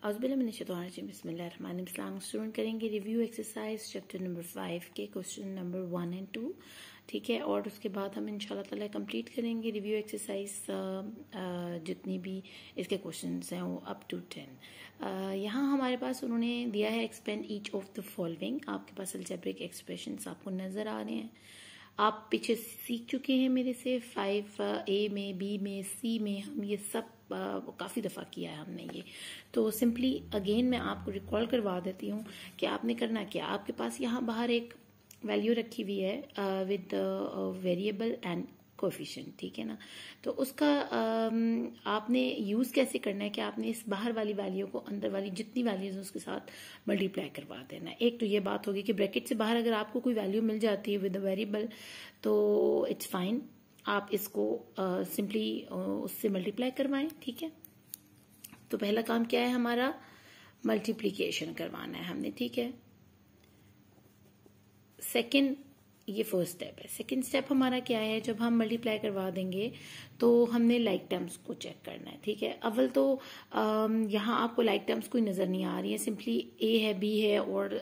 बिस्मिल्लाहिर्रहमानिर्रहीम। स्टूडेंट करेंगे review exercise chapter number 5 के क्वेश्चन नंबर 1 एंड 2, ठीक है। और उसके बाद हम इंशाल्लाह ताला कंप्लीट करेंगे रिव्यू एक्सरसाइज जितनी भी इसके क्वेश्चंस हैं वो अप टू 10। यहाँ हमारे पास उन्होंने दिया है expand each of the following. आपके पास अलजेब्रिक एक्सप्रेशंस आपको नजर आ रहे हैं। आप पीछे सीख चुके हैं मेरे से 5A में, B में, C में, हम ये सब काफ़ी दफ़ा किया है हमने ये। तो सिंपली अगेन मैं आपको रिकॉल करवा देती हूँ कि आपने करना क्या। आपके पास यहाँ बाहर एक वैल्यू रखी हुई है विद वेरिएबल एंड कोएफिशिएंट, ठीक है ना। तो उसका आपने यूज़ कैसे करना है कि आपने इस बाहर वाली वैल्यू को अंदर वाली जितनी वैल्यूज है उसके साथ मल्टीप्लाई करवा देना है। एक तो ये बात होगी कि ब्रैकेट से बाहर अगर आपको कोई वैल्यू मिल जाती है विद अ वेरिएबल तो इट्स फाइन, आप इसको सिंपली उससे मल्टीप्लाई करवाएं, ठीक है। तो पहला काम क्या है हमारा, मल्टीप्लीकेशन करवाना है हमने, ठीक है। सेकंड, ये फर्स्ट स्टेप है। सेकंड स्टेप हमारा क्या है, जब हम मल्टीप्लाई करवा देंगे तो हमने लाइक टर्म्स को चेक करना है, ठीक है। अव्वल तो यहाँ आपको लाइक टर्म्स कोई नजर नहीं आ रही है, सिंपली ए है, बी है और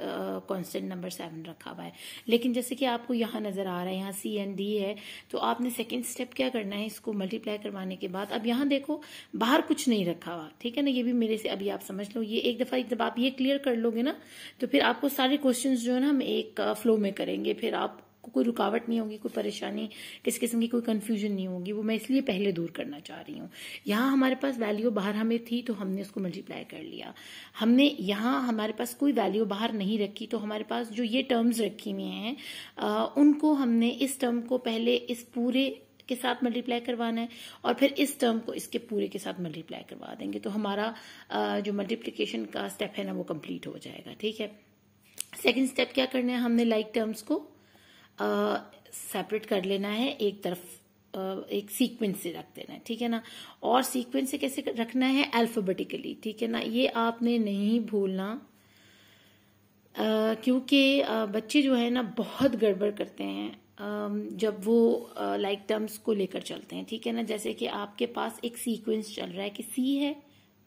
कांस्टेंट नंबर 7 रखा हुआ है। लेकिन जैसे कि आपको यहाँ नजर आ रहा है, यहाँ सी एंड डी है, तो आपने सेकंड स्टेप क्या करना है, इसको मल्टीप्लाई करवाने के बाद अब यहाँ देखो बाहर कुछ नहीं रखा हुआ, ठीक है ना। ये भी मेरे से अभी आप समझ लो, ये एक दफा जब आप ये क्लियर कर लोगे ना तो फिर आपको सारे क्वेश्चन जो है ना हम एक फ्लो में करेंगे, फिर आप कोई रुकावट नहीं होगी, कोई परेशानी किसी किस्म की कोई कंफ्यूजन नहीं होगी। वो मैं इसलिए पहले दूर करना चाह रही हूँ। यहाँ हमारे पास वैल्यू बाहर हमें थी तो हमने उसको मल्टीप्लाई कर लिया। हमने यहाँ हमारे पास कोई वैल्यू बाहर नहीं रखी तो हमारे पास जो ये टर्म्स रखी हुई हैं उनको हमने इस टर्म को पहले इस पूरे के साथ मल्टीप्लाई करवाना है और फिर इस टर्म को इसके पूरे के साथ मल्टीप्लाई करवा देंगे तो हमारा जो मल्टीप्लीकेशन का स्टेप है ना वो कंप्लीट हो जाएगा, ठीक है। सेकेंड स्टेप क्या करना है, हमने लाइक टर्म्स को सेपरेट कर लेना है एक तरफ, एक सीक्वेंस से रख देना है, ठीक है ना। और सीक्वेंस से कैसे रखना है, अल्फाबेटिकली, ठीक है ना। ये आपने नहीं भूलना क्योंकि बच्चे जो है ना बहुत गड़बड़ करते हैं जब वो लाइक टर्म्स को लेकर चलते हैं, ठीक है ना। जैसे कि आपके पास एक सीक्वेंस चल रहा है कि सी है,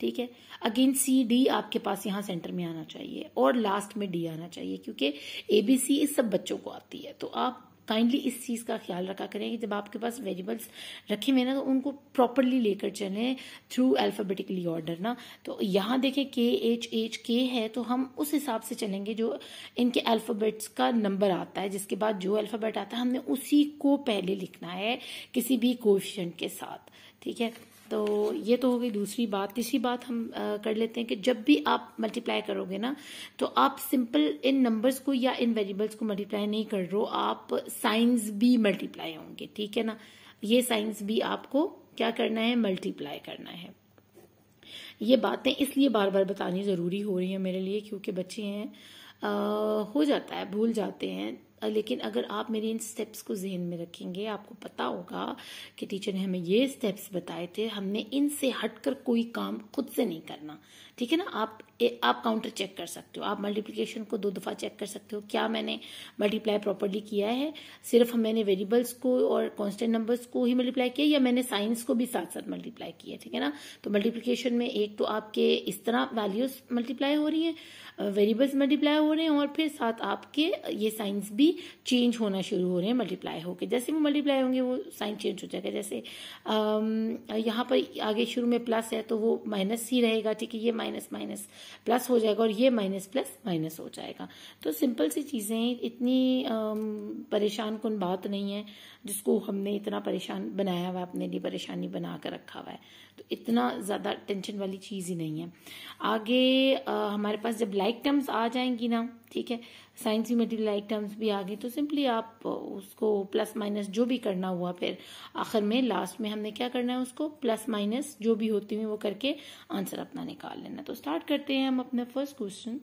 ठीक है, अगेन सी डी आपके पास यहाँ सेंटर में आना चाहिए और लास्ट में डी आना चाहिए क्योंकि एबीसी इस सब बच्चों को आती है। तो आप काइंडली इस चीज का ख्याल रखा करें कि जब आपके पास वेरिएबल्स रखे हुए ना तो उनको प्रॉपरली लेकर चलें थ्रू अल्फाबेटिकली ऑर्डर ना। तो यहाँ देखें के है तो हम उस हिसाब से चलेंगे जो इनके अल्फाबेट्स का नंबर आता है, जिसके बाद जो अल्फाबेट आता है हमने उसी को पहले लिखना है किसी भी कोएफिशिएंट के साथ, ठीक है। तो ये तो हो गई दूसरी बात। तीसरी बात हम कर लेते हैं कि जब भी आप मल्टीप्लाई करोगे ना तो आप सिंपल इन नंबर्स को या इन वेरिएबल्स को मल्टीप्लाई नहीं कर रहे हो, आप साइंस भी मल्टीप्लाई होंगे, ठीक है ना। ये साइंस भी आपको क्या करना है, मल्टीप्लाई करना है। ये बातें इसलिए बार बार बतानी जरूरी हो रही है मेरे लिए क्योंकि बच्चे हैं हो जाता है, भूल जाते हैं। लेकिन अगर आप मेरे इन स्टेप्स को ज़हन में रखेंगे आपको पता होगा कि टीचर ने हमें ये स्टेप्स बताए थे, हमने इनसे हटकर कोई काम खुद से नहीं करना, ठीक है ना। आप काउंटर चेक कर सकते हो, आप मल्टीप्लिकेशन को 2 दफा चेक कर सकते हो, क्या मैंने मल्टीप्लाई प्रॉपर्ली किया है, सिर्फ मैंने वेरिएबल्स को और कांस्टेंट नंबर्स को ही मल्टीप्लाई किया या मैंने साइंस को भी साथ साथ मल्टीप्लाई किया, ठीक है ना। तो मल्टीप्लिकेशन में एक तो आपके इस तरह वैल्यूज मल्टीप्लाई हो रही हैं, वेरिएबल्स मल्टीप्लाई हो रहे हैं और फिर साथ आपके ये साइंस भी चेंज होना शुरू हो रहे हैं मल्टीप्लाई होके। जैसे वो मल्टीप्लाई होंगे वो साइन चेंज हो जाएगा। जैसे यहाँ पर आगे शुरू में प्लस है तो वो माइनस ही रहेगा, ठीक है। ये माइनस माइनस प्लस हो जाएगा और ये माइनस प्लस माइनस हो जाएगा। तो सिंपल सी चीजें, इतनी परेशान कुन बात नहीं है जिसको हमने इतना परेशान बनाया हुआ है, अपने लिए परेशानी बना कर रखा हुआ है। तो इतना ज्यादा टेंशन वाली चीज ही नहीं है। आगे हमारे पास जब लाइक टर्म्स आ जाएंगी ना, ठीक है, साइंस में लाइक टर्म्स भी आ गई तो सिंपली आप उसको प्लस माइनस जो भी करना हुआ फिर आखिर में लास्ट में हमने क्या करना है, उसको प्लस माइनस जो भी होती हुई वो करके आंसर अपना निकाल लेना। तो स्टार्ट करते हैं हम अपना फर्स्ट क्वेश्चन।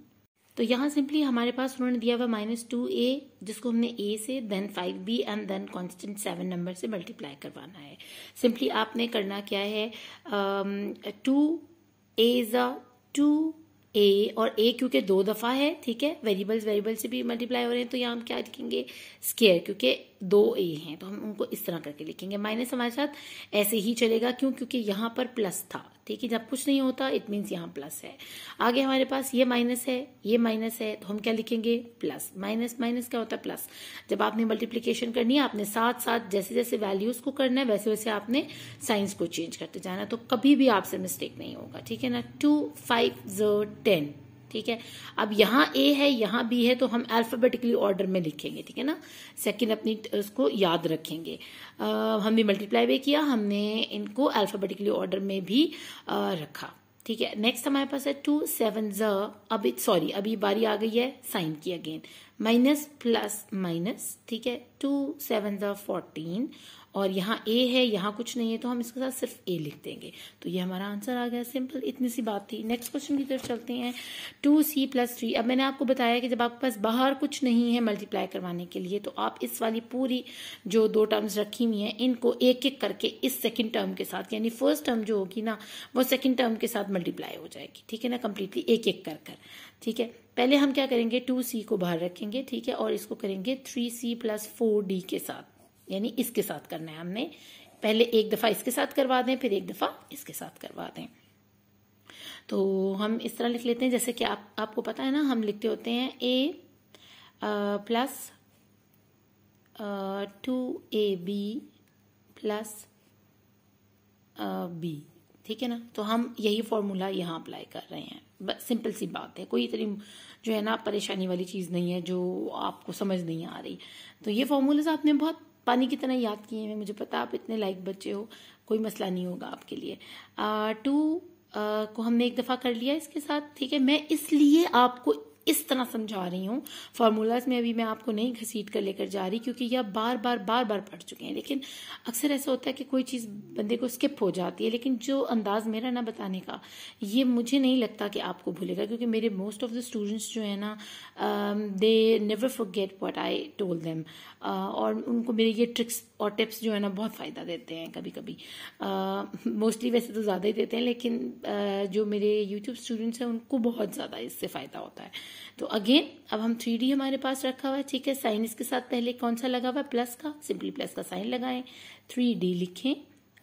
तो यहाँ सिंपली हमारे पास उन्होंने दिया हुआ -2a जिसको हमने a से then 5b and then constant 7 number से मल्टीप्लाई करवाना है। सिंपली आपने करना क्या है, 2a इज 2a और a क्योंकि 2 दफा है, ठीक है, वेरिएबल से भी मल्टीप्लाई हो रहे हैं तो यहाँ हम क्या लिखेंगे, स्क्वायर, क्योंकि 2a हैं, तो हम उनको इस तरह करके लिखेंगे। माइनस हमारे साथ ऐसे ही चलेगा, क्यों? क्योंकि यहाँ पर प्लस था, ठीक है। जब कुछ नहीं होता इट मीन्स यहाँ प्लस है। आगे हमारे पास ये माइनस है, ये माइनस है, तो हम क्या लिखेंगे? प्लस। माइनस माइनस क्या होता है? प्लस। जब आपने मल्टीप्लीकेशन करनी है, आपने साथ साथ जैसे जैसे वैल्यूज को करना है वैसे वैसे आपने साइंस को चेंज करते जाना, तो कभी भी आपसे मिस्टेक नहीं होगा, ठीक है ना। 2 5 10, ठीक है। अब यहाँ a है, यहाँ b है, तो हम अल्फाबेटिकली ऑर्डर में लिखेंगे, ठीक है ना। सेकंड अपनी उसको याद रखेंगे। हमने मल्टीप्लाई भी किया, हमने इनको अल्फाबेटिकली ऑर्डर में भी रखा, ठीक है। नेक्स्ट हमारे पास है 2 7 अभी बारी आ गई है साइन की अगेन। माइनस प्लस माइनस, ठीक है। 2 7 14, और यहाँ a है, यहाँ कुछ नहीं है, तो हम इसके साथ सिर्फ a लिख देंगे, तो ये हमारा आंसर आ गया। सिंपल, इतनी सी बात थी। नेक्स्ट क्वेश्चन की तरफ चलते हैं। 2c + 3। अब मैंने आपको बताया कि जब आपके पास बाहर कुछ नहीं है मल्टीप्लाई करवाने के लिए, तो आप इस वाली पूरी जो 2 टर्म्स रखी हुई हैं इनको एक एक करके इस सेकेंड टर्म के साथ, यानी फर्स्ट टर्म जो होगी ना वो सेकेंड टर्म के साथ मल्टीप्लाई हो जाएगी, ठीक है ना, कंप्लीटली एक एक कर, ठीक है। पहले हम क्या करेंगे? 2c को बाहर रखेंगे, ठीक है, और इसको करेंगे 3c + 4d के साथ, यानी इसके साथ करना है हमने। पहले एक दफा इसके साथ करवा दें, फिर एक दफा इसके साथ करवा दें। तो हम इस तरह लिख लेते हैं, जैसे कि आपको पता है ना, हम लिखते होते हैं a + 2ab + b, ठीक है ना। तो हम यही फॉर्मूला यहाँ अप्लाई कर रहे हैं, बस सिंपल सी बात है, कोई इतनी जो है ना परेशानी वाली चीज नहीं है जो आपको समझ नहीं आ रही। तो ये फॉर्मूलाज आपने बहुत पानी की तरह याद किए हैं, मुझे पता आप इतने लाइक बच्चे हो, कोई मसला नहीं होगा आपके लिए। 2 को हमने एक दफा कर लिया इसके साथ, ठीक है। मैं इसलिए आपको इस तरह समझा रही हूँ, फॉर्मूलाज में अभी मैं आपको नहीं घसीट कर लेकर जा रही, क्योंकि ये बार बार पढ़ चुके हैं। लेकिन अक्सर ऐसा होता है कि कोई चीज बंदे को स्किप हो जाती है, लेकिन जो अंदाज मेरा ना बताने का, ये मुझे नहीं लगता कि आपको भूलेगा, क्योंकि मेरे मोस्ट ऑफ द स्टूडेंट्स जो है ना they never forget what I told them, और उनको मेरे ये ट्रिक्स और टिप्स जो है ना बहुत फायदा देते हैं कभी कभी। मोस्टली वैसे तो ज्यादा ही देते हैं, लेकिन जो मेरे यूट्यूब स्टूडेंट्स हैं उनको बहुत ज्यादा इससे फायदा होता है। तो अगेन अब हम 3D हमारे पास रखा हुआ है, ठीक है। साइन इसके साथ पहले कौन सा लगा हुआ है? प्लस का, सिंपली प्लस का साइन लगाएं, 3D लिखें,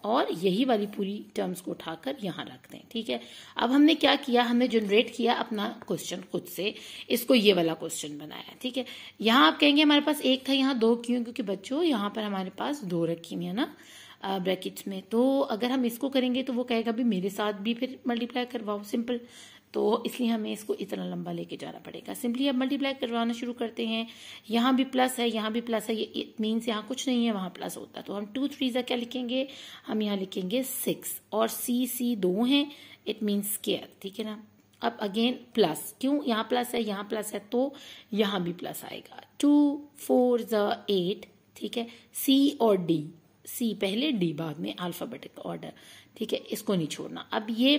और यही वाली पूरी टर्म्स को उठाकर यहाँ रख दें, ठीक है। अब हमने क्या किया? हमने जनरेट किया अपना क्वेश्चन खुद से, इसको ये वाला क्वेश्चन बनाया, ठीक है। यहाँ आप कहेंगे हमारे पास 1 था, यहाँ 2 क्यों? क्योंकि बच्चों यहाँ पर हमारे पास 2 रखी हुई है ना ब्रैकेट्स में, तो अगर हम इसको करेंगे तो वो कहेगा भी मेरे साथ भी फिर मल्टीप्लाई करवाओ, सिंपल। तो इसलिए हमें इसको इतना लंबा लेके जाना पड़ेगा। सिंपली अब मल्टीप्लाई करवाना शुरू करते हैं। यहाँ भी प्लस है, यहाँ भी प्लस है, ये इट मीन्स यहाँ कुछ नहीं है, वहां प्लस होता है। तो हम 2 3 क्या लिखेंगे? हम यहाँ लिखेंगे 6, और सी 2 है, इट मीन्स स्क्वायर, ठीक है ना। अब अगेन प्लस, क्यों? यहाँ प्लस है, यहाँ प्लस है, तो यहाँ भी प्लस आएगा। 2 4 8, ठीक है। सी और डी, सी पहले डी बाद में, अल्फाबेटिक ऑर्डर, ठीक है, इसको नहीं छोड़ना। अब ये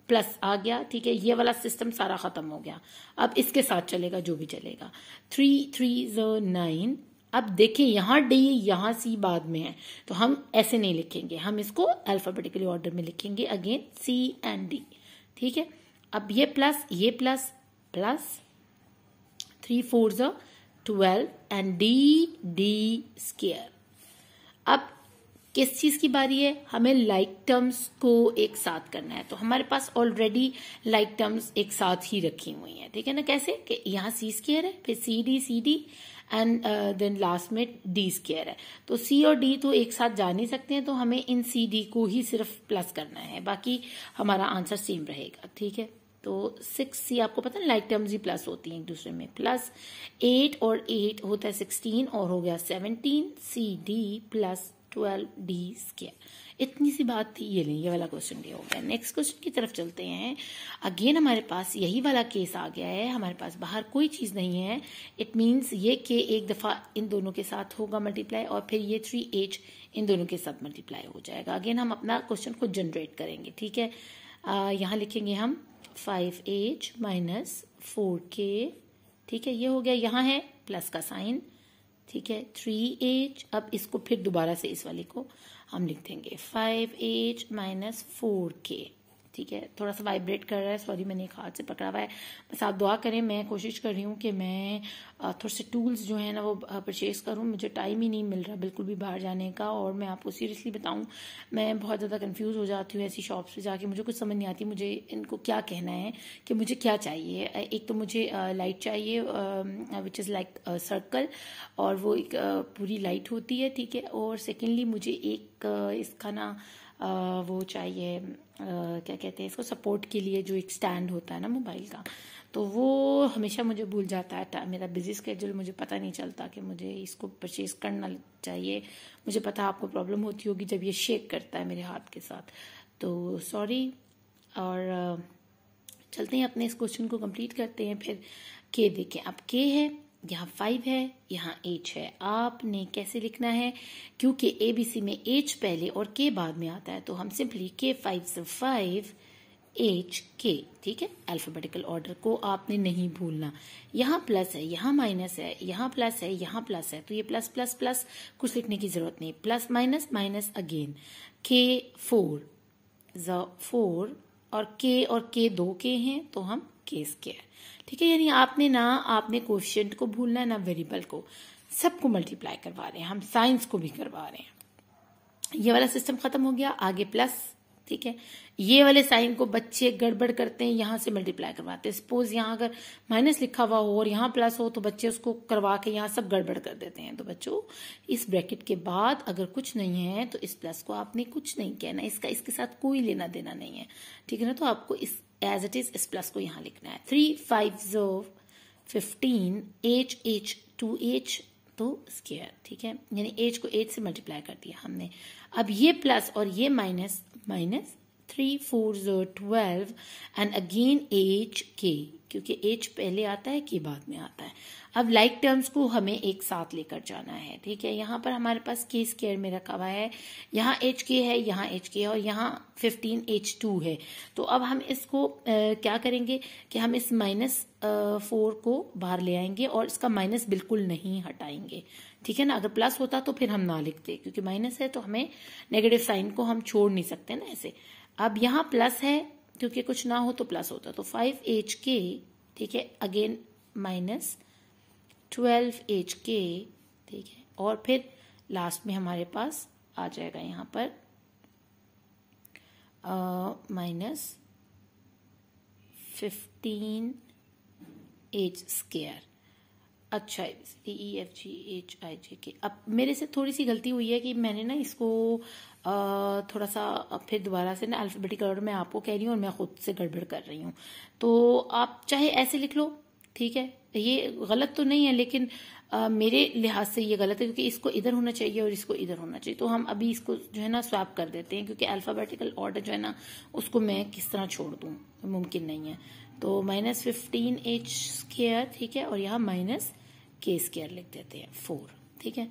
प्लस आ गया, ठीक है, ये वाला सिस्टम सारा खत्म हो गया। अब इसके साथ चलेगा जो भी चलेगा। 3 3 9। अब देखिए यहाँ डी, यहाँ सी बाद में है, तो हम ऐसे नहीं लिखेंगे, हम इसको अल्फाबेटिकली ऑर्डर में लिखेंगे। अगेन सी एंड डी, ठीक है। अब ये प्लस, ये plus, plus 3 4 12 and D square. अब किस चीज की बारी है? हमें लाइक टर्म्स को एक साथ करना है, तो हमारे पास ऑलरेडी लाइक टर्म्स एक साथ ही रखी हुई हैं, ठीक है ना। कैसे? कि यहाँ सी स्क्वायर है, फिर C D and then last में डी स्क्वायर है, तो सी और डी तो एक साथ जा नहीं सकते हैं, तो हमें इन सी डी को ही सिर्फ प्लस करना है, बाकी हमारा आंसर सेम रहेगा, ठीक है। तो 6C आपको पता है लाइक टर्म्स ही प्लस होती हैं एक दूसरे में। प्लस 8 और 8 होता है 16, और हो गया 17 CD + 12D स्क्वायर। इतनी सी बात थी, ये नहीं, ये वाला क्वेश्चन भी हो गया। नेक्स्ट क्वेश्चन की तरफ चलते हैं। अगेन हमारे पास यही वाला केस आ गया है, हमारे पास बाहर कोई चीज नहीं है, इट मीन्स ये के एक दफा इन दोनों के साथ होगा मल्टीप्लाई, और फिर ये 3H इन दोनों के साथ मल्टीप्लाई हो जाएगा। अगेन हम अपना क्वेश्चन को जनरेट करेंगे, ठीक है। यहाँ लिखेंगे हम 5H - 4K, ठीक है, ये हो गया। यहाँ है प्लस का साइन, ठीक है। 3H, अब इसको फिर दोबारा से इस वाले को हम लिख देंगे 5H - 4K, ठीक है, थोड़ा सा वाइब्रेट कर रहा है, सॉरी मैंने एक हाथ से पकड़ा हुआ है। बस आप दुआ करें, मैं कोशिश कर रही हूँ कि मैं थोड़े से टूल्स जो है ना वो परचेज करूँ। मुझे टाइम ही नहीं मिल रहा बिल्कुल भी बाहर जाने का, और मैं आपको सीरियसली बताऊँ मैं बहुत ज़्यादा कंफ्यूज हो जाती हूँ ऐसी शॉप्स पे जाके। मुझे कुछ समझ नहीं आती मुझे इनको क्या कहना है कि मुझे क्या चाहिए। एक तो मुझे लाइट चाहिए विच इज़ लाइक सर्कल, और वो एक पूरी लाइट होती है, ठीक है। और सेकेंडली मुझे एक इसका ना वो चाहिए, क्या कहते हैं इसको, सपोर्ट के लिए जो एक स्टैंड होता है ना मोबाइल का, तो वो हमेशा मुझे भूल जाता है। मेरा बिजी स्केड्यूल, मुझे पता नहीं चलता कि मुझे इसको परचेज करना चाहिए। मुझे पता आपको प्रॉब्लम होती होगी जब ये शेक करता है मेरे हाथ के साथ, तो सॉरी। और चलते हैं अपने इस क्वेश्चन को कंप्लीट करते हैं। फिर के देखें, अब के है, यहाँ 5 है, यहाँ h है। आपने कैसे लिखना है, क्योंकि ABC में h पहले और k बाद में आता है, तो हम सिंपली k 5 से 5 h k, ठीक है। अल्फाबेटिकल ऑर्डर को आपने नहीं भूलना। यहाँ प्लस है, यहाँ माइनस है, यहाँ प्लस है, यहाँ प्लस है, तो ये प्लस प्लस प्लस कुछ लिखने की जरूरत नहीं, plus minus minus again. k 4 4 और k दो के हैं, तो हम k स्क्वायर, ठीक है। यानी आपने कोएफिशिएंट को भूलना है ना वेरिएबल को, सबको मल्टीप्लाई करवा रहे हैं हम, साइंस को भी करवा रहे हैं। ये वाला सिस्टम खत्म हो गया, आगे प्लस, ठीक है। ये वाले साइन को बच्चे गड़बड़ करते हैं, यहां से मल्टीप्लाई करवाते हैं। सपोज यहाँ अगर माइनस लिखा हुआ हो और यहाँ प्लस हो, तो बच्चे उसको करवा के यहाँ सब गड़बड़ कर देते हैं। तो बच्चों, इस ब्रैकेट के बाद अगर कुछ नहीं है तो इस प्लस को आपने कुछ नहीं कहना, इसका इसके साथ कोई लेना देना नहीं है, ठीक है ना। तो आपको इस एज इट इज इस प्लस को यहाँ लिखना है। 3 5 15 h 2h तो स्क्वायर, ठीक है। यानी h को 8 से मल्टीप्लाई कर दिया हमने। अब ये प्लस और ये minus, minus 3 4 12 and again h k, क्योंकि h पहले आता है k बाद में आता है। अब लाइक टर्म्स को हमें एक साथ लेकर जाना है, ठीक है। यहाँ पर हमारे पास k स्क्वायर में रखा हुआ है, यहाँ h k है, यहाँ h k है, और यहाँ 15 h 2 है। तो अब हम इसको क्या करेंगे कि हम इस -4 को बाहर ले आएंगे और इसका माइनस बिल्कुल नहीं हटाएंगे, ठीक है ना। अगर प्लस होता तो फिर हम ना लिखते, क्योंकि माइनस है तो हमें नेगेटिव साइन को हम छोड़ नहीं सकते ना ऐसे। अब यहाँ प्लस है, क्योंकि कुछ ना हो तो प्लस होता, तो 5 h k, ठीक है, अगेन माइनस 12 h k, ठीक है। और फिर लास्ट में हमारे पास आ जाएगा यहाँ पर माइनस 15 h स्क्वायर। अच्छा, DEFGHIJK। अब मेरे से थोड़ी सी गलती हुई है कि मैंने ना इसको थोड़ा सा फिर दोबारा से ना अल्फाबेटिकल ऑर्डर में आपको कह रही हूँ और मैं खुद से गड़बड़ कर रही हूँ। तो आप चाहे ऐसे लिख लो, ठीक है। ये गलत तो नहीं है, लेकिन मेरे लिहाज से ये गलत है, क्योंकि इसको इधर होना चाहिए और इसको इधर होना चाहिए। तो हम अभी इसको जो है ना स्वैप कर देते हैं, क्योंकि अल्फाबेटिकल ऑर्डर जो है ना उसको मैं किस तरह छोड़ दूँ, मुमकिन नहीं है। तो माइनस 15 h स्क्वायर, ठीक है, और यहाँ माइनस k स्क्वायर लिख देते हैं 4, ठीक है।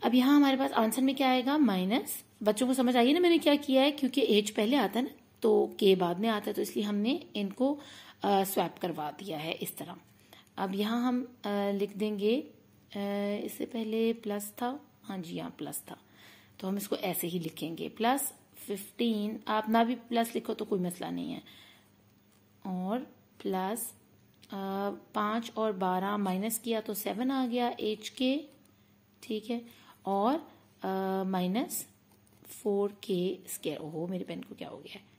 अब यहाँ हमारे पास आंसर में क्या आएगा, माइनस, बच्चों को समझ आई ना मैंने क्या किया है, क्योंकि h पहले आता है ना तो k बाद में आता है, तो इसलिए हमने इनको स्वैप करवा दिया है इस तरह। अब यहाँ हम लिख देंगे, इससे पहले प्लस था, हाँ जी यहाँ प्लस था, तो हम इसको ऐसे ही लिखेंगे प्लस 15, आप ना भी प्लस लिखो तो कोई मसला नहीं है, और प्लस 5 और 12 माइनस किया तो 7 आ गया h k, ठीक है, और माइनस 4k स्क्वायर। ओहो, मेरे पेन को क्या हो गया है।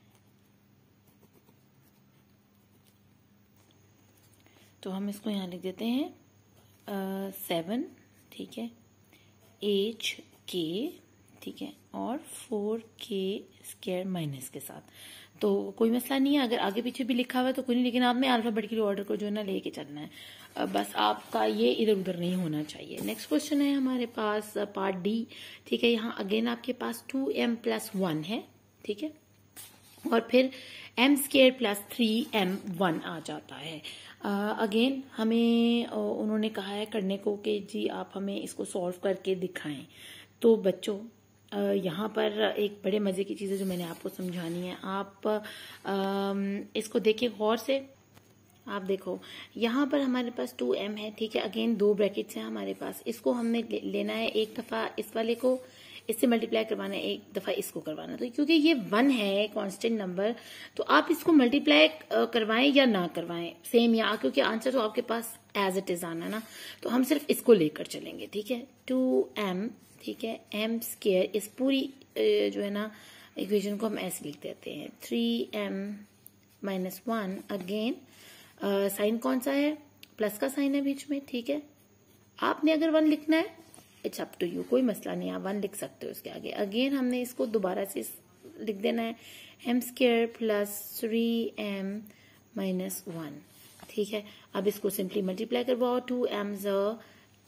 तो हम इसको यहाँ लिख देते हैं 7, ठीक है, h k, ठीक है, और 4k स्क्वायर माइनस के साथ। तो कोई मसला नहीं है, अगर आगे पीछे भी लिखा हुआ है तो कोई नहीं, लेकिन आपने अल्फाबेटिकल ऑर्डर को जो है ना लेके चलना है, बस आपका ये इधर उधर नहीं होना चाहिए। नेक्स्ट क्वेश्चन है हमारे पास पार्ट डी, ठीक है। यहाँ अगेन आपके पास 2m + 1 है, ठीक है, और फिर m² + 3m1 आ जाता है। अगेन हमें उन्होंने कहा है करने को कि जी आप हमें इसको सॉल्व करके दिखाएं। तो बच्चों यहाँ पर एक बड़े मजे की चीज़ है जो मैंने आपको समझानी है, आप इसको देखिए गौर से। आप देखो यहाँ पर हमारे पास 2m है, ठीक है, अगेन 2 ब्रैकेट्स हैं हमारे पास, इसको हमने लेना है एक दफा इस वाले को, इससे मल्टीप्लाई करवाना है, एक दफा इसको करवाना। तो क्योंकि ये 1 है कांस्टेंट नंबर, तो आप इसको मल्टीप्लाई करवाएं या ना करवाएं सेम, या क्योंकि आंसर तो आपके पास एज इट इज आना ना, तो हम सिर्फ इसको लेकर चलेंगे, ठीक है। 2m, ठीक है, m स्क्वायर, इस पूरी जो है ना इक्वेशन को हम ऐसे लिख देते हैं 3m - 1। अगेन साइन कौन सा है, प्लस का साइन है बीच में, ठीक है। आपने अगर 1 लिखना है इट्स अप टू यू, कोई मसला नहीं, आप 1 लिख सकते हो इसके आगे। अगेन हमने इसको दोबारा से लिख देना है m स्क्वायर प्लस 3m - 1, ठीक है। अब इसको सिंपली मल्टीप्लाई करवाओ, 2m ज़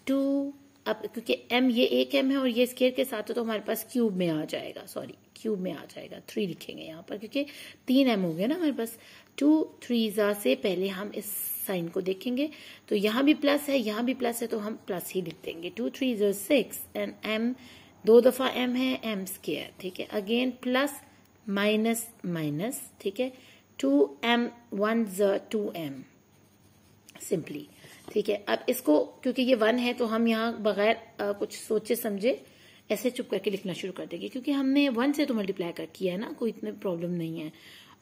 2। अब क्योंकि m ये एक m है और ये स्क्वायर के साथ है, तो हमारे पास क्यूब में आ जाएगा, सॉरी क्यूब में आ जाएगा, 3 लिखेंगे यहाँ पर क्योंकि 3m हो गया ना हमारे पास। 2 3 से पहले हम इस साइन को देखेंगे, तो यहाँ भी प्लस है, यहाँ भी प्लस है, तो हम प्लस ही लिख देंगे। 2 3 6 एंड m 2 दफा m है, m स्क्वायर, ठीक है। अगेन प्लस माइनस माइनस, ठीक है। 2m 1 ज़ 2m सिंपली, ठीक है। अब इसको क्योंकि ये 1 है तो हम यहाँ बगैर कुछ सोचे समझे ऐसे चुप करके लिखना शुरू कर देंगे, क्योंकि हमने 1 से तो मल्टीप्लाई कर किया है ना, कोई इतने प्रॉब्लम नहीं है।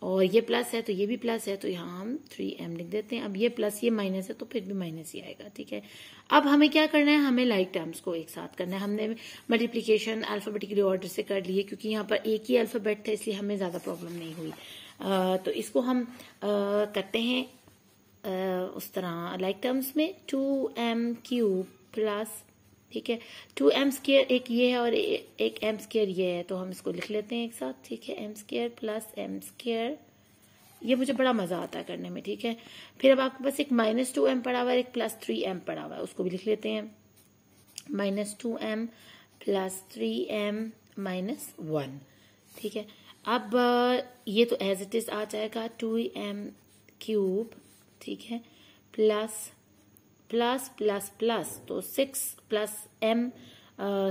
और ये प्लस है तो ये भी प्लस है, तो यहाँ हम 3m लिख देते हैं। अब ये प्लस ये माइनस है तो फिर भी माइनस ही आएगा, ठीक है। अब हमें क्या करना है, हमें लाइक टर्म्स को एक साथ करना है। हमने मल्टीप्लीकेशन अल्फाबेटिकली ऑर्डर से कर लिए, क्योंकि यहाँ पर एक ही अल्फाबेट था, इसलिए हमें ज्यादा प्रॉब्लम नहीं हुई। तो इसको हम करते हैं उस तरह लाइक टर्म्स में। 2m क्यूब प्लस, ठीक है, 2m स्क्वायर एक ये है और एक m स्क्वायर ये है, तो हम इसको लिख लेते हैं एक साथ, ठीक है। m square plus m square, ये मुझे बड़ा मजा आता है करने में, ठीक है। फिर अब आपके पास एक -2m पड़ा हुआ है, एक +3m पड़ा हुआ है, उसको भी लिख लेते हैं। -2m प्लस 3m - 1, ठीक है। अब ये तो एज इट इज आ जाएगा 2m क्यूब, ठीक है, प्लस प्लस प्लस प्लस, तो 6 प्लस m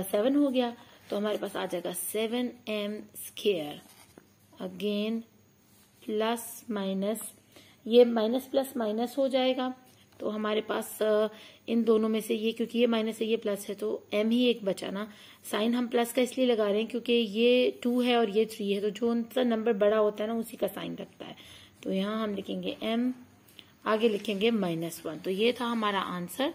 7 हो गया, तो हमारे पास आ जाएगा 7m square. Again plus minus, ये माइनस प्लस माइनस हो जाएगा, तो हमारे पास इन दोनों में से ये, क्योंकि ये माइनस है ये प्लस है, तो m ही एक बचा ना। साइन हम प्लस का इसलिए लगा रहे हैं क्योंकि ये 2 है और ये 3 है, तो जो उनका नंबर बड़ा होता है ना उसी का साइन रखता है। तो यहाँ हम लिखेंगे m, आगे लिखेंगे -1। तो ये था हमारा आंसर।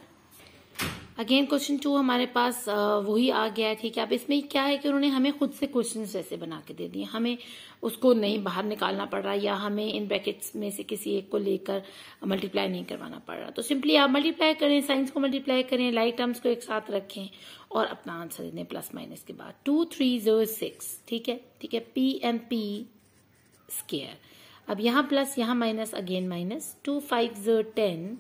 अगेन क्वेश्चन 2 हमारे पास वही आ गया है, ठीक है। अब इसमें क्या है कि उन्होंने हमें खुद से क्वेश्चन ऐसे बना के दे दिए, हमें उसको नहीं बाहर निकालना पड़ रहा, या हमें इन ब्रैकेट्स में से किसी एक को लेकर मल्टीप्लाई नहीं करवाना पड़ रहा। तो सिंपली आप मल्टीप्लाई करें, साइंस को मल्टीप्लाई करें, लाइक टर्म्स को एक साथ रखें और अपना आंसर दें प्लस माइनस के बाद। 2 3 0 6, ठीक है, ठीक है। PMP स्क्वायर, अब यहाँ प्लस यहाँ माइनस, अगेन माइनस। 2 5 0 10।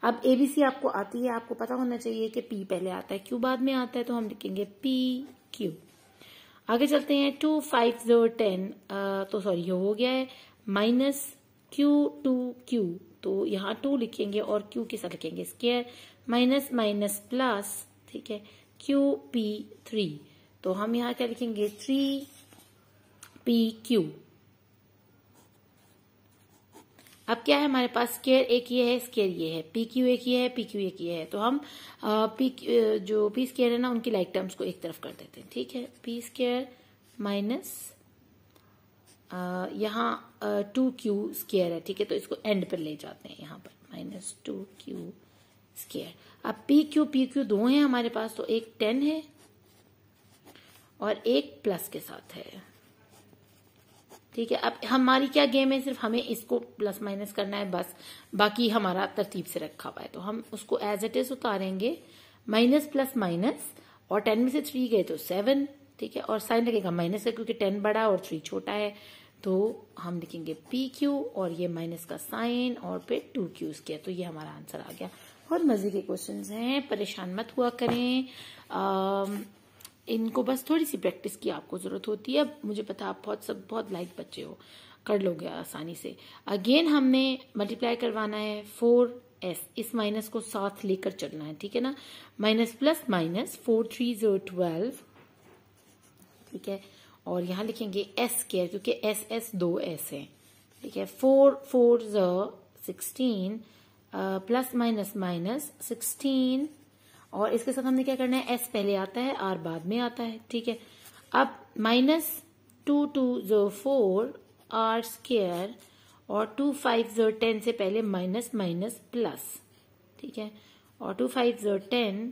अब ABC आपको आती है, आपको पता होना चाहिए कि P पहले आता है, Q बाद में आता है, तो हम लिखेंगे PQ। आगे चलते हैं, 2 5 0 10, तो सॉरी ये हो गया है -Q 2Q, तो यहाँ 2 लिखेंगे और Q के साथ लिखेंगे स्क्वायर, माइनस माइनस प्लस, ठीक है, QP 3, तो हम यहाँ क्या लिखेंगे 3PQ। अब क्या है हमारे पास, स्क्वायर एक ये है, स्क्वायर ये है, PQ एक ये है, PQ एक ये है, तो हम जो P स्क्वायर है ना उनकी लाइक टर्म्स को एक तरफ कर देते हैं, ठीक है। P स्क्वायर माइनस यहाँ 2Q स्क्वायर है, ठीक है, तो इसको एंड पर ले जाते हैं यहाँ पर -2Q स्क्वायर। अब PQ दो हैं हमारे पास, तो एक 10 है और एक प्लस के साथ है, ठीक है। अब हमारी क्या गेम है, सिर्फ हमें इसको प्लस माइनस करना है बस, बाकी हमारा तरतीब से रखा हुआ है, तो हम उसको एज इट इज उतारेंगे, माइनस प्लस माइनस, और 10 में से 3 गए तो 7, ठीक है, और साइन लगेगा माइनस का क्योंकि 10 बड़ा और 3 छोटा है, तो हम लिखेंगे PQ और ये माइनस का साइन और फिर 2Q स्क्वायर। तो ये हमारा आंसर आ गया। और मजे के क्वेश्चंस हैं, परेशान मत हुआ करें, इनको बस थोड़ी सी प्रैक्टिस की आपको जरूरत होती है। मुझे पता आप बहुत लाइक बच्चे हो, कर लोगे आसानी से। अगेन हमने मल्टीप्लाई करवाना है 4s, इस माइनस को साथ लेकर चलना है, ठीक है ना, माइनस प्लस माइनस, 4 3 0 12, ठीक है, और यहाँ लिखेंगे s स्क्वायर क्योंकि s 2s है, ठीक है। 4 4 16 प्लस माइनस माइनस 16, और इसके साथ हमने क्या करना है, s पहले आता है r बाद में आता है, ठीक है। अब माइनस 2 2 जो 4 आर स्क्वायर और 2 5 जो 10 से पहले माइनस माइनस प्लस, ठीक है, और 2 5 जो 10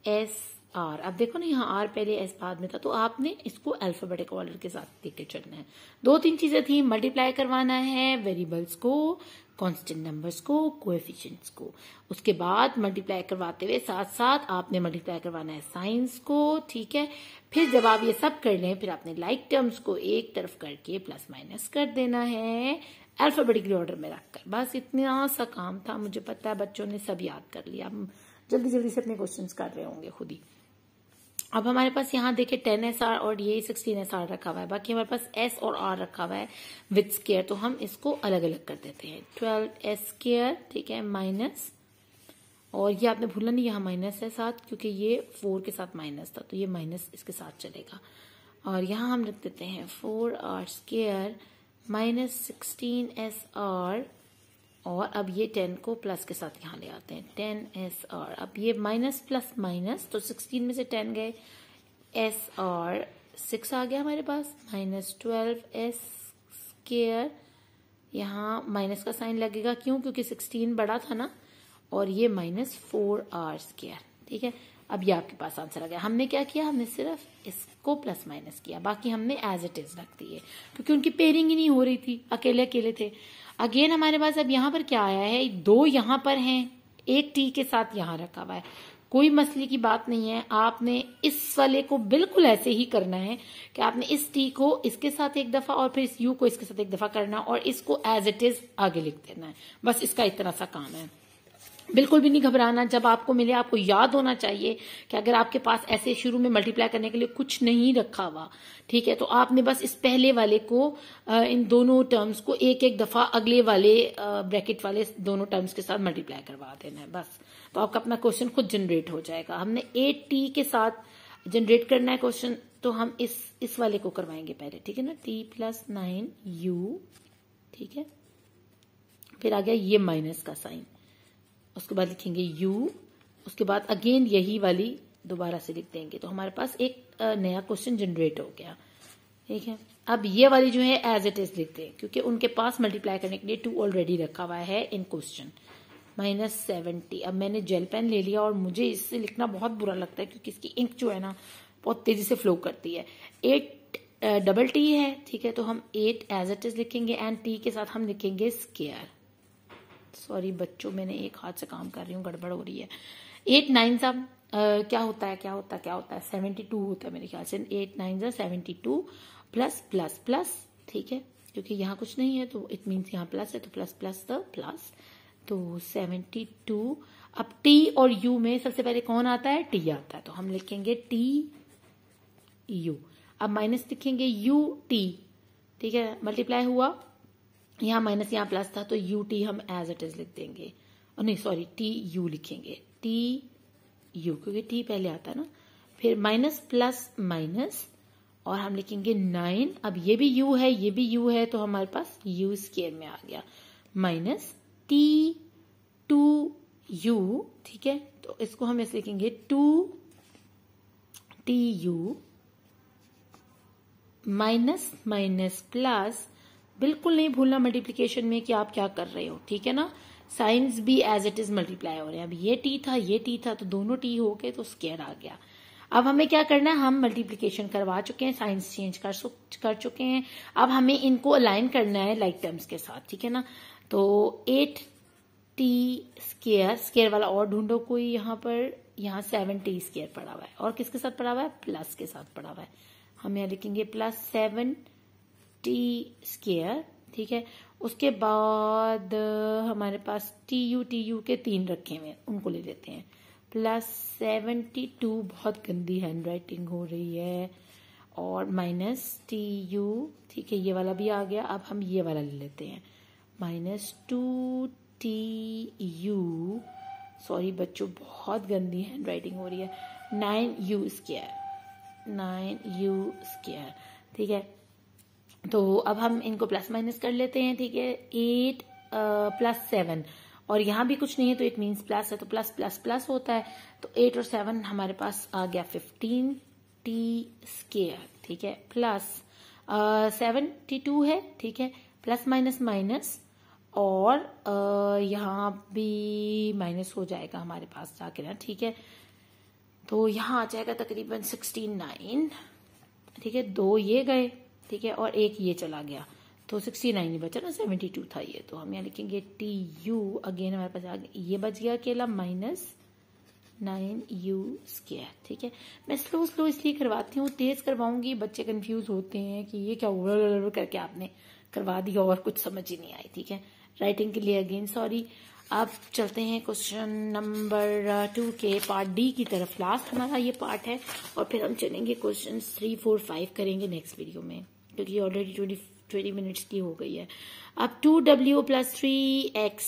एस आर। अब देखो ना यहाँ आर पहले एस बाद में था, तो आपने इसको अल्फाबेटिक ऑर्डर के साथ देके चलना है। 2-3 चीजें थी, मल्टीप्लाई करवाना है वेरिएबल्स को, कांस्टेंट नंबर्स को, कोएफिशिएंट्स को। उसके बाद मल्टीप्लाई करवाते हुए साथ साथ आपने मल्टीप्लाई करवाना है साइंस को, ठीक है। फिर जब आप ये सब कर लें, फिर आपने लाइक टर्म्स को एक तरफ करके प्लस माइनस कर देना है अल्फाबेटिकली ऑर्डर में रखकर। बस इतना सा काम था। मुझे पता है बच्चों ने सब याद कर लिया, जल्दी जल्दी से अपने क्वेश्चंस कर रहे होंगे खुद ही। अब हमारे पास यहाँ देखिए 10SR और ये 16SR रखा हुआ है, बाकी हमारे पास S और R रखा हुआ है विथ स्क्वायर, तो हम इसको अलग अलग कर देते हैं। 12S स्क्वायर, ठीक है, माइनस, और ये आपने भूलना नहीं यहाँ माइनस है साथ, क्योंकि ये 4 के साथ माइनस था, तो ये माइनस इसके साथ चलेगा। और यहाँ हम रख देते हैं 4R स्क्वायर माइनस 16SR, और अब ये 10 को प्लस के साथ यहाँ ले आते हैं 10SR। अब ये माइनस प्लस माइनस, तो 16 में से 10 गए, SR 6 आ गया हमारे पास, माइनस 12S स्क्वायर, यहाँ माइनस का साइन लगेगा, क्यों, क्योंकि 16 बड़ा था ना, और ये माइनस 4R स्क्वायर, ठीक है। अब ये आपके पास आंसर आ गया। हमने क्या किया, हमने सिर्फ इसको प्लस माइनस किया, बाकी हमने एज इट इज रख दिए, क्योंकि उनकी पेयरिंग ही नहीं हो रही थी, अकेले अकेले थे। अगेन हमारे पास अब यहाँ पर क्या आया है, 2 यहाँ पर हैं, एक टी के साथ यहाँ रखा हुआ है, कोई मसले की बात नहीं है। आपने इस वाले को बिल्कुल ऐसे ही करना है कि आपने इस टी को इसके साथ एक दफा और फिर इस यू को इसके साथ एक दफा करना, और इसको एज इट इज आगे लिख देना है। बस इसका इतना सा काम है। बिल्कुल भी नहीं घबराना, जब आपको मिले आपको याद होना चाहिए कि अगर आपके पास ऐसे शुरू में मल्टीप्लाई करने के लिए कुछ नहीं रखा हुआ, ठीक है, तो आपने बस इस पहले वाले को इन दोनों टर्म्स को एक एक दफा अगले वाले ब्रैकेट वाले दोनों टर्म्स के साथ मल्टीप्लाई करवा देना है बस, तो आपका अपना क्वेश्चन खुद जनरेट हो जाएगा। हमने 8t के साथ जनरेट करना है क्वेश्चन, तो हम इस वाले को करवाएंगे पहले, ठीक है ना, t + 9u, ठीक है। फिर आ गया ये माइनस का साइन, उसके बाद लिखेंगे u, उसके बाद अगेन यही वाली दोबारा से लिख देंगे, तो हमारे पास एक नया क्वेश्चन जनरेट हो गया, ठीक है। अब ये वाली जो है एज इट इज लिखते हैं, क्योंकि उनके पास मल्टीप्लाई करने के लिए 2 ऑलरेडी रखा हुआ है इन क्वेश्चन। -70। अब मैंने जेल पेन ले लिया और मुझे इससे लिखना बहुत बुरा लगता है, क्योंकि इसकी इंक जो है ना बहुत तेजी से फ्लो करती है। 8 डबल टी है, ठीक है, तो हम 8 एज इट इज लिखेंगे, एंड टी के साथ हम लिखेंगे स्क्वायर। सॉरी बच्चों, मैंने एक हाथ से काम कर रही हूँ, गड़बड़ हो रही है। 8 9 सा क्या होता है 72 होता है मेरे ख्याल से। 8 9 सा 72 प्लस प्लस प्लस, ठीक है, क्योंकि यहाँ कुछ नहीं है तो इट मीन्स यहाँ प्लस है, तो प्लस प्लस द प्लस, तो 72। अब टी और यू में सबसे पहले कौन आता है, टी आता है, तो हम लिखेंगे टी यू। अब माइनस लिखेंगे यू टी, ठीक है, मल्टीप्लाई हुआ, यहाँ माइनस यहाँ प्लस था, तो यू टी हम एज इट इज लिख देंगे, और नहीं सॉरी टी यू लिखेंगे, टी यू, क्योंकि टी पहले आता है ना। फिर माइनस प्लस माइनस, और हम लिखेंगे 9। अब ये भी यू है, ये भी यू है, तो हमारे पास यू स्क्वायर में आ गया, माइनस टी 2 यू, ठीक है, तो इसको हम ऐसे लिखेंगे 2 T U minus minus plus. बिल्कुल नहीं भूलना मल्टीप्लिकेशन में कि आप क्या कर रहे हो, ठीक है ना। साइंस भी एज इट इज मल्टीप्लाई हो रहे हैं। अब ये टी था, ये टी था, तो दोनों टी हो गए, तो स्क्वायर आ गया। अब हमें क्या करना है, हम मल्टीप्लिकेशन करवा चुके हैं, साइंस चेंज कर चुके हैं, अब हमें इनको अलाइन करना है लाइक टर्म्स के साथ, ठीक है ना। तो 8t स्क्वायर, स्क्वायर वाला और ढूंढो कोई, यहाँ पर, यहाँ 7t स्क्वायर पड़ा हुआ है, और किसके साथ पड़ा हुआ है, प्लस के साथ पड़ा हुआ है। हम यहाँ लिखेंगे प्लस 7t स्क्वायर, ठीक है। उसके बाद हमारे पास टी यू के 3 रखे हुए हैं, उनको ले लेते हैं, प्लस 72, बहुत गंदी हैंड राइटिंग हो रही है, और माइनस टी यू, ठीक है, ये वाला भी आ गया। अब हम ये वाला ले लेते हैं, -2t यू, सॉरी बच्चों बहुत गंदी हैंड राइटिंग हो रही है, 9u स्क्वायर, ठीक है। तो अब हम इनको प्लस माइनस कर लेते हैं, ठीक है। 8 + 7, और यहाँ भी कुछ नहीं है, तो इट मीन्स प्लस है, तो प्लस प्लस प्लस होता है, तो 8 और 7 हमारे पास आ गया 15, स्क्वायर, ठीक है, प्लस 72 है, ठीक है, प्लस माइनस माइनस, और यहाँ भी माइनस हो जाएगा हमारे पास जाके ना, ठीक है, तो यहाँ आ जाएगा तकरीबन 69, ठीक है, 2 ये गए, ठीक है, और 1 ये चला गया, तो 69 ही बचा ना, 72 था ये, तो हम यहाँ लिखेंगे TU, अगेन हमारे पास आगे ये बच गया अकेला, माइनस 9U स्क्वायर, ठीक है। मैं स्लो इसलिए करवाती हूँ, तेज करवाऊंगी बच्चे कंफ्यूज होते हैं कि ये क्या हुआ करके आपने करवा दिया और कुछ समझ ही नहीं आई, ठीक है। राइटिंग के लिए अगेन सॉरी। अब चलते हैं क्वेश्चन नंबर 2 के पार्ट डी की तरफ, लास्ट हमारा ये पार्ट है, और फिर हम चलेंगे क्वेश्चन 3, 4, 5 करेंगे नेक्स्ट वीडियो में, क्योंकि ऑलरेडी 20 मिनट्स की हो गई है। अब 2W प्लस 3X,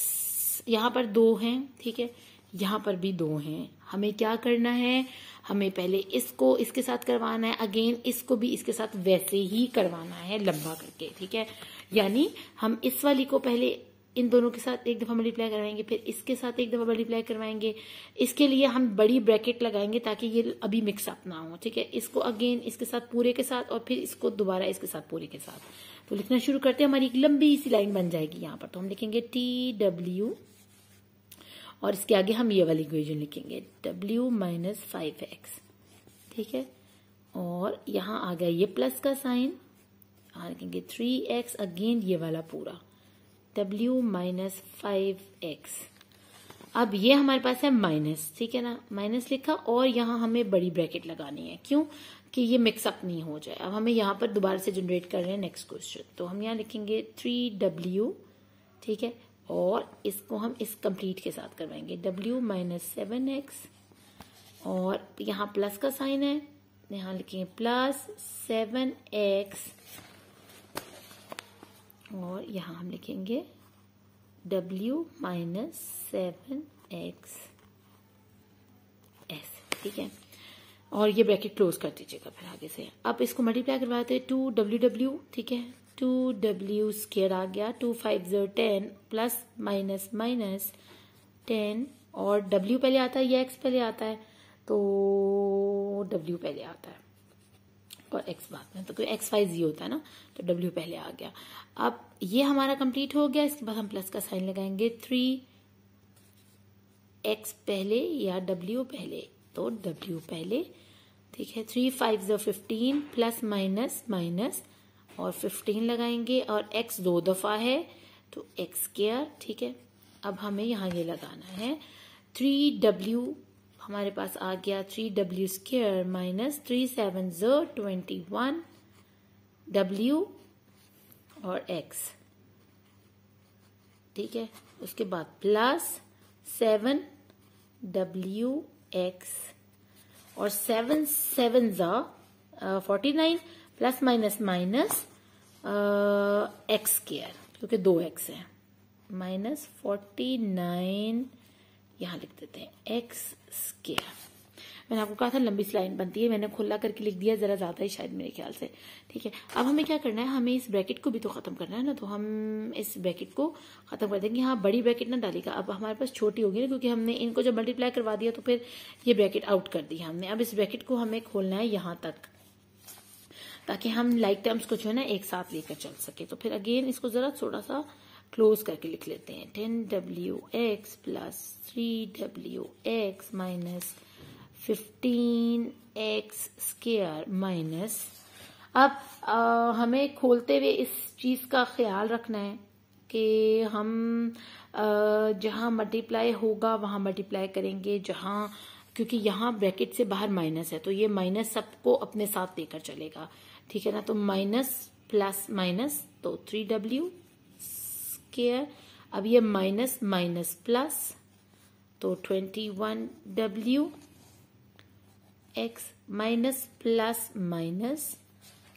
यहाँ पर 2 हैं, ठीक है, यहाँ पर भी 2 हैं, हमें क्या करना है, हमें पहले इसको इसके साथ करवाना है, अगेन इसको भी इसके साथ वैसे ही करवाना है लंबा करके, ठीक है। यानी हम इस वाली को पहले इन दोनों के साथ एक दफा मल्टीप्लाई करवाएंगे, फिर इसके साथ एक दफा मल्टीप्लाई करवाएंगे, इसके लिए हम बड़ी ब्रैकेट लगाएंगे ताकि ये अभी मिक्सअप ना हो, ठीक है। इसको अगेन इसके साथ पूरे के साथ, और फिर इसको दोबारा इसके साथ पूरे के साथ, तो लिखना शुरू करते हैं, हमारी एक लंबी सी लाइन बन जाएगी यहाँ पर, तो हम लिखेंगे TW, और इसके आगे हम ये वाली इक्वेशन लिखेंगे W माइनस 5X, ठीक है, और यहाँ आ गया ये प्लस का साइन, यहाँ लिखेंगे 3X, अगेन ये वाला पूरा W माइनस 5X। अब ये हमारे पास है माइनस, ठीक है ना, माइनस लिखा, और यहाँ हमें बड़ी ब्रैकेट लगानी है, क्यों कि ये मिक्सअप नहीं हो जाए। अब हमें यहाँ पर दोबारा से जनरेट कर रहे हैं नेक्स्ट क्वेश्चन, तो हम यहाँ लिखेंगे 3W, ठीक है, और इसको हम इस कंप्लीट के साथ करवाएंगे W माइनस 7X, और यहाँ प्लस का साइन है, यहाँ लिखेंगे प्लस 7X, और यहाँ हम लिखेंगे W माइनस 7X ऐसे, ठीक है, और ये ब्रैकेट क्लोज कर दीजिएगा फिर आगे से। अब इसको मल्टीप्लाई करवाते हैं 2W, ठीक है, 2W स्क्वायर आ गया, 2 5 10 प्लस माइनस माइनस 10, और W पहले आता है या X पहले आता है, तो W पहले आता है और X बाद में, तो कोई X Y Z होता है ना, तो W पहले आ गया। अब ये हमारा कंप्लीट हो गया, इसके बाद हम प्लस का साइन लगाएंगे, 3X पहले या W पहले, तो W पहले, ठीक है, 3 5 15 प्लस माइनस माइनस, और 15 लगाएंगे, और X 2 दफा है तो X स्क्वायर, ठीक है। अब हमें यहाँ ये लगाना है 3W, हमारे पास आ गया 3W स्क्वायर माइनस 3 7 21 W और X, ठीक है, उसके बाद प्लस 7W X, और 7 7 49 plus minus minus X square, क्योंकि 2X है, माइनस 49, यहाँ लिख देते हैं X स्क्वायर। मैंने आपको कहा था लंबी सी लाइन बनती है, मैंने खुला करके लिख दिया, जरा ज्यादा ही शायद मेरे ख्याल से, ठीक है। अब हमें क्या करना है, हमें इस ब्रैकेट को भी तो खत्म करना है ना, तो हम इस ब्रैकेट को खत्म कर देंगे। हाँ, बड़ी ब्रैकेट ना डालेगा, अब हमारे पास छोटी होगी ना, क्योंकि हमने इनको जब मल्टीप्लाई करवा दिया तो फिर ये ब्रैकेट आउट कर दी हमने। अब इस ब्रैकेट को हमें खोलना है यहाँ तक, ताकि हम लाइक टर्म्स को जो है ना एक साथ लेकर चल सके। तो फिर अगेन इसको जरा थोड़ा सा क्लोज करके लिख लेते हैं, 10WX plus 3WX minus 15X square minus, अब हमें खोलते हुए इस चीज का ख्याल रखना है कि हम जहां मल्टीप्लाई होगा वहां मल्टीप्लाई करेंगे, जहां, क्योंकि यहाँ ब्रैकेट से बाहर माइनस है, तो ये माइनस सबको अपने साथ लेकर चलेगा, ठीक है ना। तो माइनस प्लस माइनस, तो 3W स्क्वायर, अब ये माइनस माइनस प्लस, तो 21W X minus plus minus,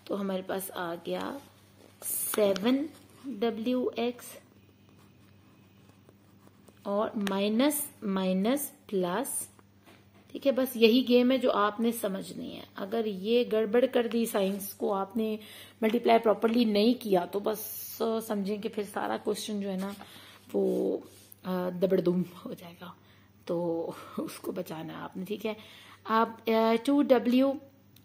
तो हमारे पास आ गया 7WX, और माइनस माइनस प्लस, ठीक है। बस यही गेम है जो आपने समझनी है। अगर ये गड़बड़ कर दी साइंस को, आपने मल्टीप्लाई प्रॉपरली नहीं किया, तो बस समझें कि फिर सारा क्वेश्चन जो है ना वो दबड़दुम हो जाएगा, तो उसको बचाना है आपने, ठीक है। आप 2W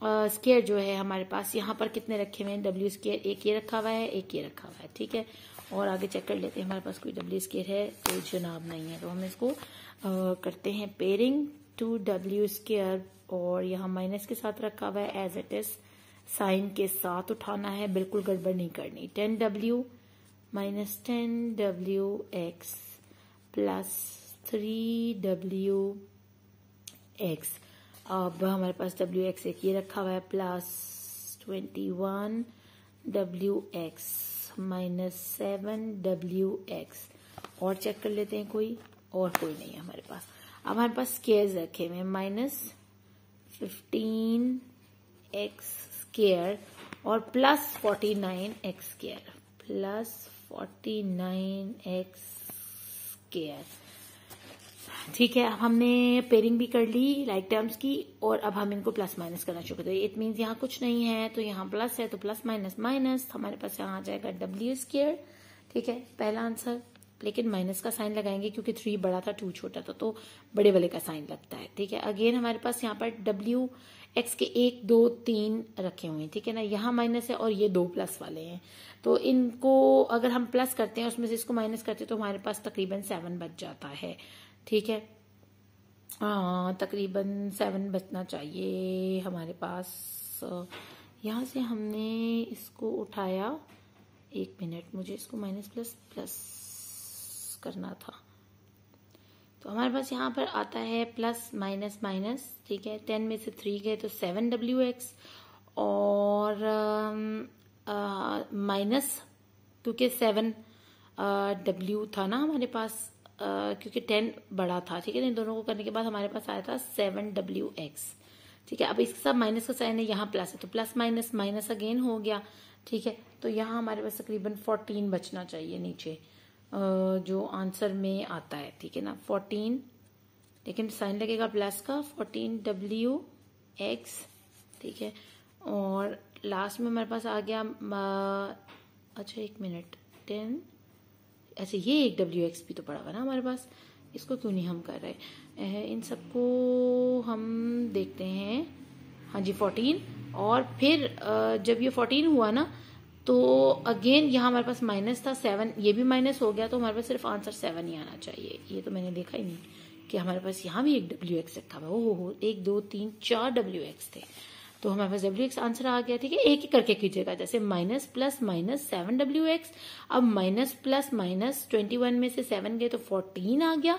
स्क्वायर जो है हमारे पास यहाँ पर कितने रखे हुए हैं, डब्ल्यू स्क्वायर एक ये रखा हुआ है, एक ये रखा हुआ है, ठीक है। और आगे चेक कर लेते हैं हमारे पास कोई डब्ल्यू स्क्वायर है तो जनाब नहीं है, तो हम इसको करते हैं पेयरिंग टू डब्ल्यू स्क्वायर, और यहाँ माइनस के साथ रखा हुआ है एज इट इज, साइन के साथ उठाना है, बिल्कुल गड़बड़ नहीं करनी। 10w minus 10w x plus 3w x. अब हमारे पास डब्ल्यू एक्स एक ये रखा हुआ है, plus 21w x minus 7w x. और चेक कर लेते हैं कोई नहीं है हमारे पास। अब हमारे पास स्क्वायर्स रखे हुए हैं, माइनस 15x स्क्वायर और plus 49x square, plus 49x square, ठीक है। हमने पेयरिंग भी कर ली लाइक टर्म्स की, और अब हम इनको प्लस माइनस करना शुरू करते हैं। इट मीन्स यहाँ कुछ नहीं है तो यहाँ प्लस है, तो प्लस माइनस माइनस, हमारे पास यहाँ आ जाएगा डब्ल्यू स्क्वायर, ठीक है, पहला आंसर। लेकिन माइनस का साइन लगाएंगे क्योंकि 3 बड़ा था 2 छोटा था, तो बड़े वाले का साइन लगता है, ठीक है। अगेन हमारे पास यहाँ पर डब्ल्यू एक्स के 1 2 3 रखे हुए हैं, ठीक है ना। यहाँ माइनस है और ये 2 प्लस वाले हैं, तो इनको अगर हम प्लस करते हैं उसमें से इसको माइनस करते हैं तो हमारे पास तकरीबन 7 बच जाता है, ठीक है। तकरीबन 7 बचना चाहिए हमारे पास। यहाँ से हमने इसको उठाया, 1 मिनट, मुझे इसको माइनस प्लस प्लस करना था, तो हमारे पास यहाँ पर आता है प्लस माइनस माइनस, ठीक है। 10 में से 3 गए तो 7w एक्स, और माइनस क्योंकि 7w था ना हमारे पास, क्योंकि 10 बड़ा था, ठीक है। इन दोनों को करने के बाद हमारे पास आया था 7w एक्स, ठीक है। अब इसके साथ माइनस का साइन है, यहाँ प्लस है तो प्लस माइनस माइनस अगेन हो गया, ठीक है। तो यहाँ हमारे पास तकरीबन 14 बचना चाहिए नीचे जो आंसर में आता है, ठीक है ना, 14, लेकिन साइन लगेगा प्लस का, 14w एक्स, ठीक है। और लास्ट में हमारे पास आ गया अच्छा 1 मिनट, 10, अच्छा ये एक w एक्स भी तो पड़ा हुआ ना हमारे पास, इसको क्यों नहीं हम कर रहे, इन सबको हम देखते हैं। हाँ जी 14, और फिर जब ये 14 हुआ ना तो अगेन यहाँ हमारे पास माइनस था 7, ये भी माइनस हो गया, तो हमारे पास सिर्फ आंसर 7 ही आना चाहिए। ये तो मैंने देखा ही नहीं कि हमारे पास यहाँ भी एक डब्ल्यू एक्स रखा हुआ, हो 1 2 3 4 डब्ल्यू एक्स थे, तो हमारे पास डब्ल्यू एक्स आंसर आ गया, ठीक है। एक ही करके कीजिएगा, जैसे minus plus minus 7w x, अब माइनस प्लस माइनस 21 में से 7 गए तो 14 आ गया,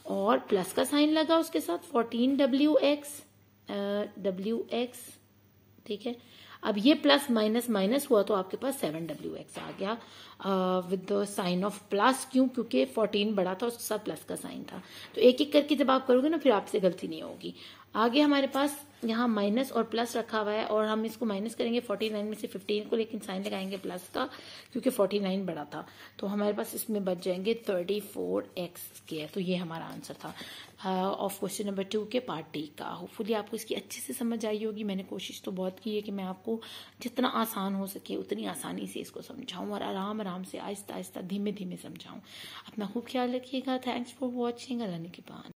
और प्लस का साइन लगा उसके साथ 14w एक्स, ठीक है। अब ये प्लस माइनस माइनस हुआ तो आपके पास 7w एक्स आ गया with the sign of plus, क्यों, क्योंकि 14 बड़ा था उसके साथ प्लस का साइन था। तो एक एक करके जब आप करोगे ना फिर आपसे गलती नहीं होगी। आगे हमारे पास यहाँ माइनस और प्लस रखा हुआ है, और हम इसको माइनस करेंगे 49 में से 15 को, लेकिन साइन लगाएंगे प्लस का क्योंकि 49 बड़ा था, तो हमारे पास इसमें बच जाएंगे 34x स्क्वायर। तो ये हमारा आंसर था ऑफ क्वेश्चन नंबर 2 के पार्ट डी का। होपफुली आपको इसकी अच्छे से समझ आई होगी। मैंने कोशिश तो बहुत की है कि मैं आपको जितना आसान हो सके उतनी आसानी से इसको समझाऊं, और आराम आराम से आहिस्ता आहिस्ता धीमे धीमे समझाऊं। अपना खूब ख्याल रखिएगा। Thanks for watching. अल्लाह ने के बाद।